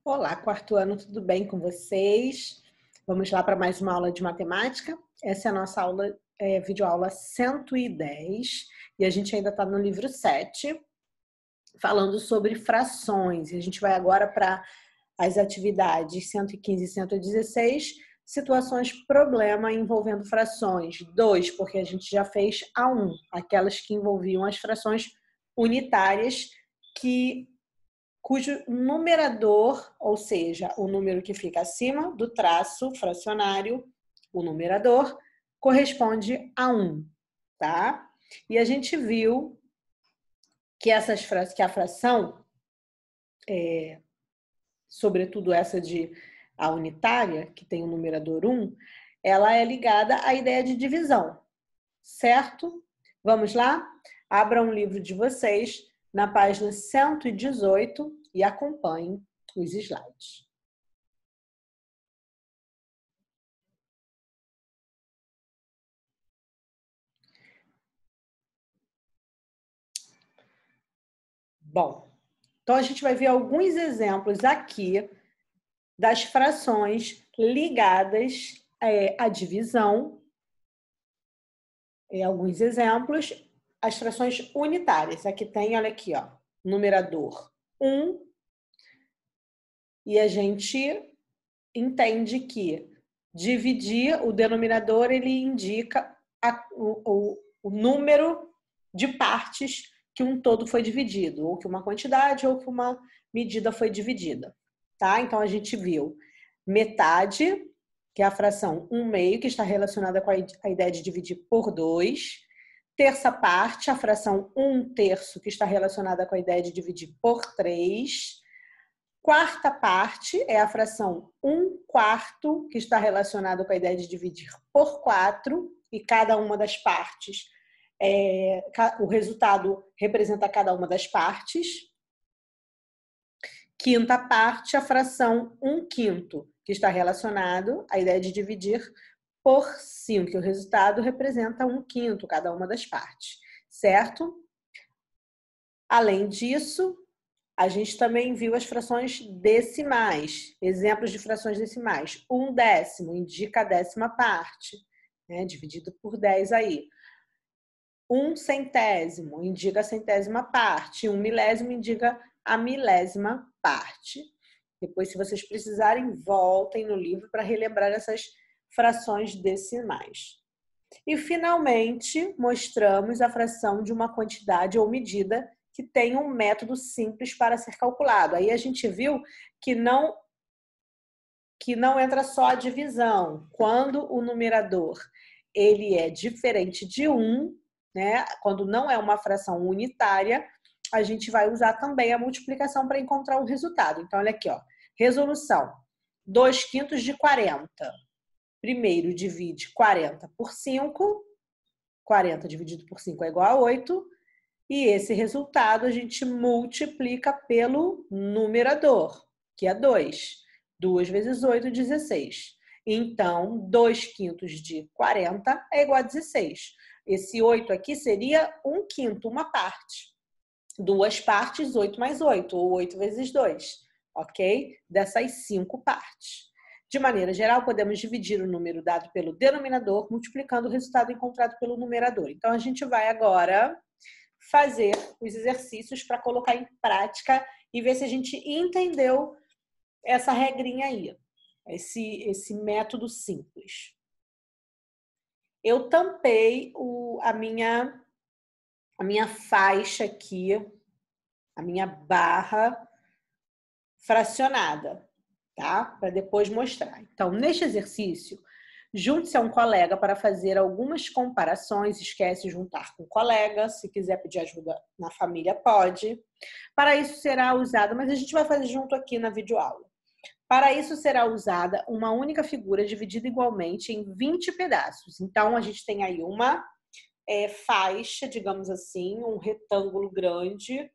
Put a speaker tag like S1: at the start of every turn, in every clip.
S1: Olá, quarto ano, tudo bem com vocês? Vamos lá para mais uma aula de matemática. Essa é a nossa aula, videoaula 110, e a gente ainda está no livro 7, falando sobre frações. E a gente vai agora para as atividades 115 e 116, situações problema envolvendo frações. 2, porque a gente já fez a 1, aquelas que envolviam as frações unitárias cujo numerador, ou seja, o número que fica acima do traço fracionário, o numerador, corresponde a 1, tá? E a gente viu que a fração, sobretudo essa de a unitária, que tem o numerador 1, ela é ligada à ideia de divisão, certo? Vamos lá? Abram o livro de vocês na página 118 e acompanhem os slides. Bom, então a gente vai ver alguns exemplos aqui das frações ligadas à divisão. Alguns exemplos, as frações unitárias. Aqui tem, olha aqui, ó, numerador 1, e a gente entende que dividir o denominador, ele indica o número de partes que um todo foi dividido, ou que uma quantidade, ou que uma medida foi dividida, tá? Então, a gente viu metade, que é a fração 1/2, que está relacionada com a ideia de dividir por 2. Terça parte, a fração 1/3, que está relacionada com a ideia de dividir por 3. Quarta parte é a fração 1/4, que está relacionada com a ideia de dividir por 4, e cada uma das partes, o resultado representa cada uma das partes. Quinta parte, a fração 1/5, que está relacionado à ideia de dividir por 5, que o resultado representa 1/5, cada uma das partes, certo? Além disso, a gente também viu as frações decimais, exemplos de frações decimais. 1/10 indica a décima parte, né, dividido por 10 aí. 1/100 indica a centésima parte. 1/1000 indica a milésima parte. Depois, se vocês precisarem, voltem no livro para relembrar essas frações decimais. E, finalmente, mostramos a fração de uma quantidade ou medida que tem um método simples para ser calculado. Aí a gente viu que não entra só a divisão. Quando o numerador ele é diferente de 1, né? Quando não é uma fração unitária, a gente vai usar também a multiplicação para encontrar o resultado. Então, olha aqui, ó. Resolução. 2/5 de 40. Primeiro, divide 40 por 5. 40 dividido por 5 é igual a 8. E esse resultado a gente multiplica pelo numerador, que é 2. 2 vezes 8, 16. Então, 2/5 de 40 é igual a 16. Esse 8 aqui seria 1/5, uma parte. 2 partes, 8 mais 8, ou 8 vezes 2, ok? Dessas 5 partes. De maneira geral, podemos dividir o número dado pelo denominador, multiplicando o resultado encontrado pelo numerador. Então, a gente vai agora fazer os exercícios para colocar em prática e ver se a gente entendeu essa regrinha aí, esse método simples. Eu tampei a minha faixa aqui, a minha barra fracionada, tá? Para depois mostrar. Então, neste exercício, junte-se a um colega para fazer algumas comparações. Esquece de juntar com o colega. Se quiser pedir ajuda na família, pode. Para isso será usada, mas a gente vai fazer junto aqui na videoaula. Para isso será usada uma única figura dividida igualmente em 20 pedaços. Então, a gente tem aí uma faixa, digamos assim, um retângulo grande,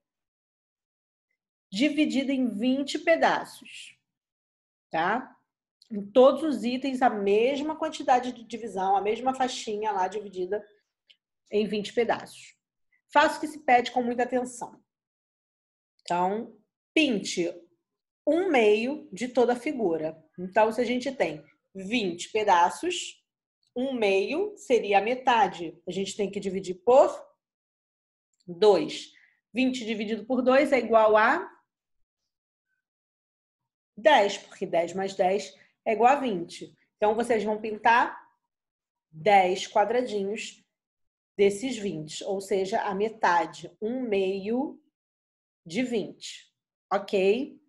S1: dividida em 20 pedaços, tá? Em todos os itens, a mesma quantidade de divisão, a mesma faixinha lá dividida em 20 pedaços. Faça o que se pede com muita atenção. Então, pinte 1/2 de toda a figura. Então, se a gente tem 20 pedaços, 1/2 seria a metade. A gente tem que dividir por 2. 20 dividido por 2 é igual a 10, porque 10 mais 10 é igual a 20. Então, vocês vão pintar 10 quadradinhos desses 20, ou seja, a metade, 1/2 de 20, ok?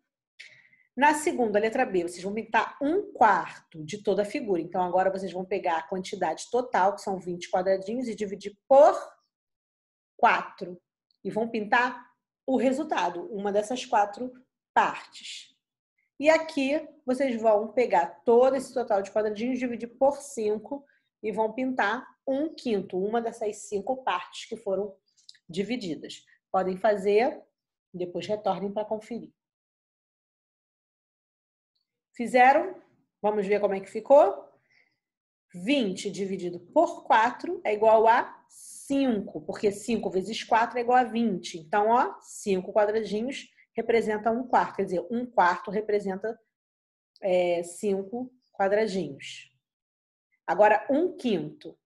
S1: Na segunda, letra B, vocês vão pintar 1/4 de toda a figura. Então, agora vocês vão pegar a quantidade total, que são 20 quadradinhos, e dividir por 4. E vão pintar o resultado, uma dessas 4 partes. E aqui, vocês vão pegar todo esse total de quadradinhos, dividir por 5 e vão pintar 1/5, uma dessas 5 partes que foram divididas. Podem fazer, depois retornem para conferir. Fizeram? Vamos ver como é que ficou? 20 dividido por 4 é igual a 5, porque 5 vezes 4 é igual a 20. Então, ó, 5 quadradinhos representa 1/4, quer dizer, 1/4 representa 5 quadradinhos. Agora, 1/5.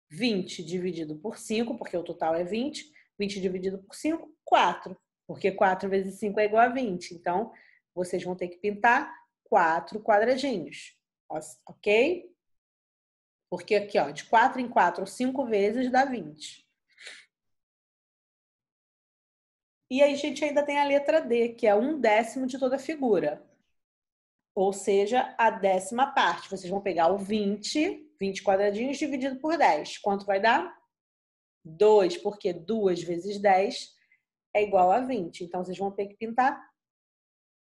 S1: 20 dividido por 5, porque o total é 20. 20 dividido por 5, 4. Porque 4 vezes 5 é igual a 20. Então, vocês vão ter que pintar 4 quadradinhos. Ok? Porque aqui, ó, de 4 em 4, 5 vezes dá 20. E aí, a gente ainda tem a letra D, que é 1/10 de toda a figura. Ou seja, a 10ª parte. Vocês vão pegar o 20 quadradinhos dividido por 10. Quanto vai dar? 2, porque 2 vezes 10 é igual a 20. Então, vocês vão ter que pintar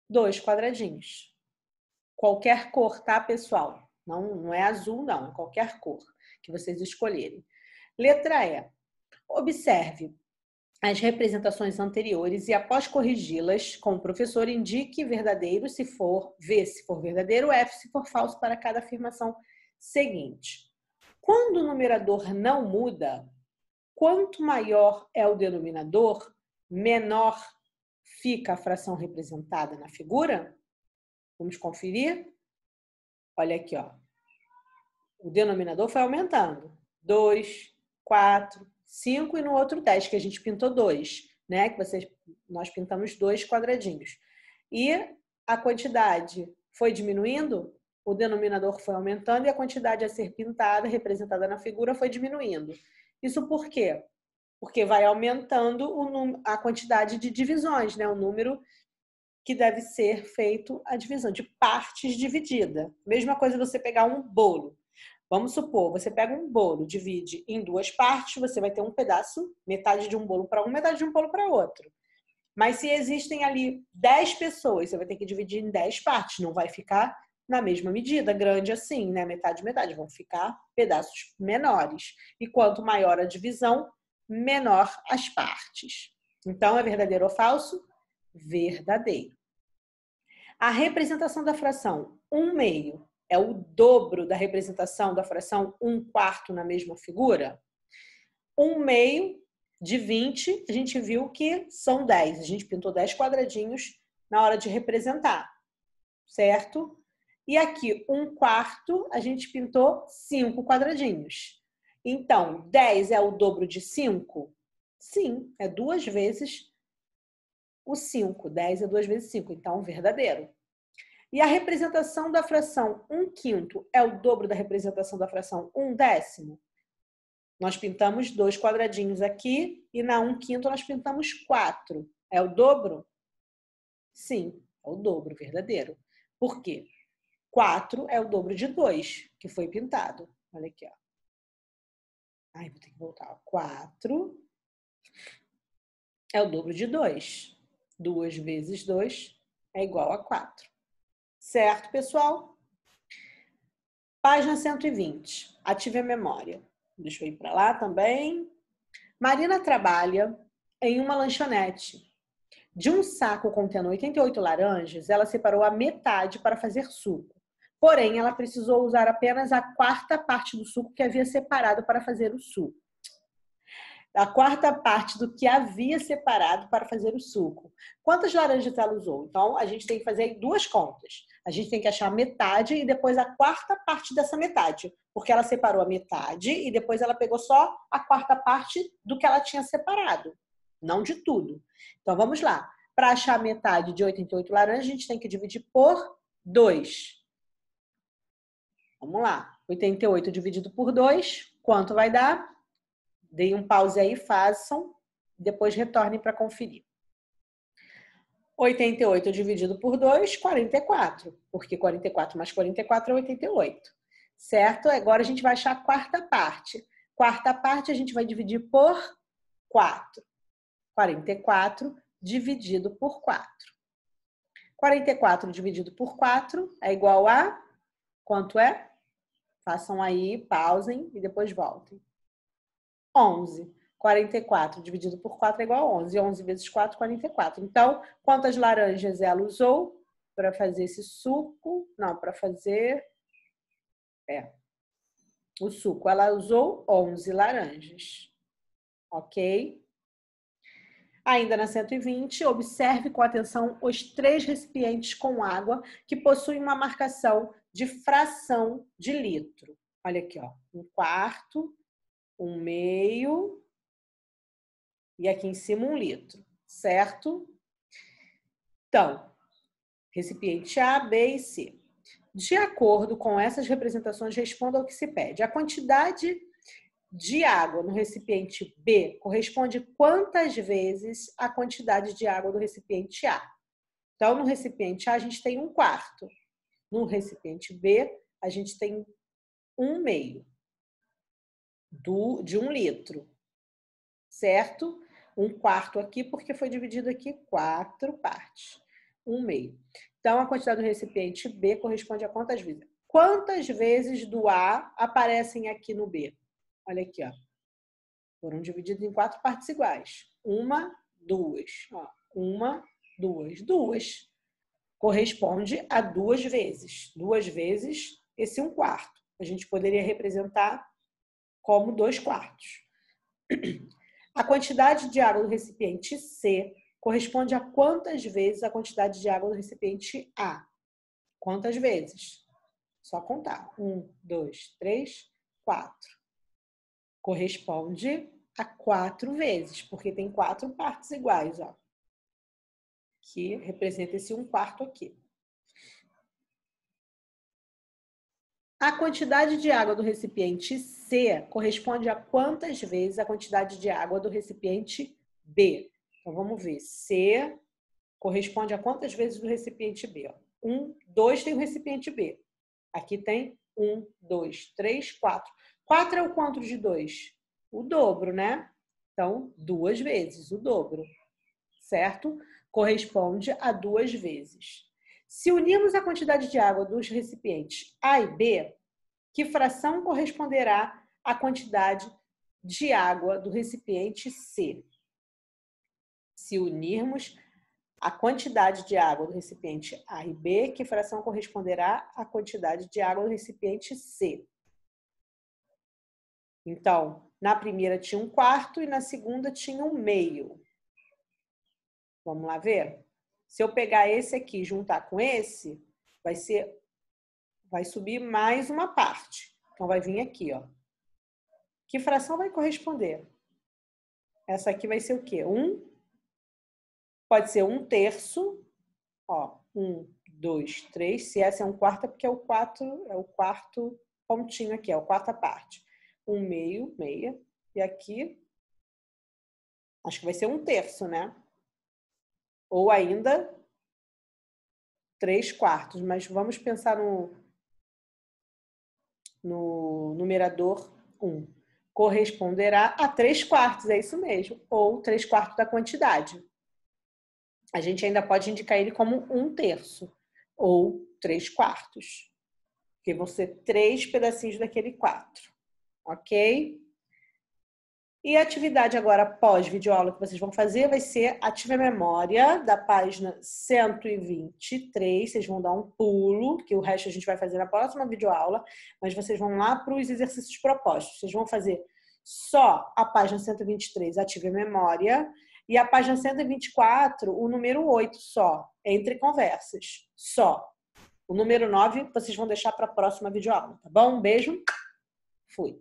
S1: 2 quadradinhos. Qualquer cor, tá, pessoal? Não é azul, não. É qualquer cor que vocês escolherem. Letra E. Observe as representações anteriores e, após corrigi-las com o professor, indique verdadeiro se for, V se for verdadeiro, F se for falso para cada afirmação seguinte. Quando o numerador não muda, quanto maior é o denominador, menor fica a fração representada na figura? Vamos conferir? Olha aqui, ó. O denominador foi aumentando. 2, 4, 5 e no outro 10, que a gente pintou 2, né? Nós pintamos 2 quadradinhos. E a quantidade foi diminuindo, o denominador foi aumentando e a quantidade a ser pintada, representada na figura, foi diminuindo. Isso por quê? Porque vai aumentando a quantidade de divisões, né? O número que deve ser feito a divisão, de partes dividida. Mesma coisa você pegar um bolo. Vamos supor, você pega um bolo, divide em 2 partes, você vai ter um pedaço, metade de um bolo para um, metade de um bolo para outro. Mas se existem ali 10 pessoas, você vai ter que dividir em 10 partes, não vai ficar na mesma medida, grande assim, né? Metade, metade, vão ficar pedaços menores. E quanto maior a divisão, menor as partes. Então, é verdadeiro ou falso? Verdadeiro. A representação da fração 1/2 é o dobro da representação da fração 1/4 na mesma figura? 1/2 de 20, a gente viu que são 10. A gente pintou 10 quadradinhos na hora de representar, certo? E aqui, 1/4, a gente pintou 5 quadradinhos. Então, 10 é o dobro de 5? Sim, é 2 vezes o 5. 10 é 2 vezes 5, então verdadeiro. E a representação da fração 1/5 é o dobro da representação da fração 1/10? Nós pintamos 2 quadradinhos aqui e na 1/5 nós pintamos 4. É o dobro? Sim, é o dobro, verdadeiro. Por quê? 4 é o dobro de 2, que foi pintado. Olha aqui, ó. Ai, vou ter que voltar. 4 é o dobro de 2. 2 vezes 2 é igual a 4. Certo, pessoal? Página 120. Ative a memória. Deixa eu ir para lá também. Marina trabalha em uma lanchonete. De um saco contendo 88 laranjas, ela separou a metade para fazer suco. Porém, ela precisou usar apenas a 4ª parte do suco que havia separado para fazer o suco. A quarta parte do que havia separado para fazer o suco. Quantas laranjas ela usou? Então, a gente tem que fazer duas contas. A gente tem que achar metade e depois a quarta parte dessa metade. Porque ela separou a metade e depois ela pegou só a quarta parte do que ela tinha separado. Não de tudo. Então, vamos lá. Para achar a metade de 88 laranjas, a gente tem que dividir por 2. Vamos lá. 88 dividido por 2, quanto vai dar? Deem um pause aí, façam, depois retornem para conferir. 88 dividido por 2, 44, porque 44 mais 44 é 88, certo? Agora a gente vai achar a quarta parte. Quarta parte a gente vai dividir por 4. 44 dividido por 4. 44 dividido por 4 é igual a... Quanto é? Façam aí, pausem e depois voltem. 11. 44 dividido por 4 é igual a 11. 11 vezes 4, 44. Então, quantas laranjas ela usou para fazer esse suco? Não, para fazer... o suco. Ela usou 11 laranjas. Ok? Ainda na 120, observe com atenção os 3 recipientes com água que possuem uma marcação de fração de litro. Olha aqui, ó. 1/4, 1/2 e aqui em cima 1 litro, certo? Então, recipiente A, B e C. De acordo com essas representações, responda ao que se pede. A quantidade de água no recipiente B corresponde quantas vezes a quantidade de água do recipiente A? Então, no recipiente A, a gente tem 1/4. No recipiente B, a gente tem 1/2 de 1 litro, certo? 1/4 aqui, porque foi dividido aqui 4 partes. 1/2. Então, a quantidade do recipiente B corresponde a quantas vezes? Quantas vezes do A aparecem aqui no B? Olha aqui, ó. Foram divididos em 4 partes iguais. 1, 2. Ó. 1, 2. 2. Corresponde a 2 vezes. 2 vezes esse 1/4. A gente poderia representar como 2/4. A quantidade de água do recipiente C corresponde a quantas vezes a quantidade de água do recipiente A? Quantas vezes? Só contar. 1, 2, 3, 4. Corresponde a 4 vezes, porque tem 4 partes iguais, ó. Que representa esse 1/4 aqui. A quantidade de água do recipiente C corresponde a quantas vezes a quantidade de água do recipiente B? Então, vamos ver. C corresponde a quantas vezes do recipiente B? 1, 2 tem o recipiente B. Aqui tem 1, 2, 3, 4. 4 é o quanto de 2? O dobro, né? Então, 2 vezes, o dobro. Certo? Corresponde a 2 vezes. Se unirmos a quantidade de água dos recipientes A e B, que fração corresponderá à quantidade de água do recipiente C? Se unirmos a quantidade de água do recipiente A e B, que fração corresponderá à quantidade de água do recipiente C? Então, na primeira tinha 1/4 e na segunda tinha 1/2. Vamos lá ver? Se eu pegar esse aqui e juntar com esse, vai subir mais uma parte. Então, vai vir aqui, ó. Que fração vai corresponder? Essa aqui vai ser o quê? Pode ser 1/3. Ó, 1, 2, 3. Se essa é 1/4, é porque é o quarto pontinho aqui, é a quarta parte. 1/2, meia. E aqui, acho que vai ser 1/3, né? Ou ainda 3/4, mas vamos pensar no numerador 1. Corresponderá a 3/4, é isso mesmo, ou 3/4 da quantidade. A gente ainda pode indicar ele como 1/3 ou 3/4, porque vão ser 3 pedacinhos daquele 4, ok? E a atividade agora pós-videoaula que vocês vão fazer vai ser Ative a Memória, da página 123. Vocês vão dar um pulo, que o resto a gente vai fazer na próxima videoaula, mas vocês vão lá para os exercícios propostos. Vocês vão fazer Só a página 123, ative a memória. E a página 124, o número 8 só, entre conversas. Só. O número 9 vocês vão deixar para a próxima videoaula, tá bom? Um beijo. Fui.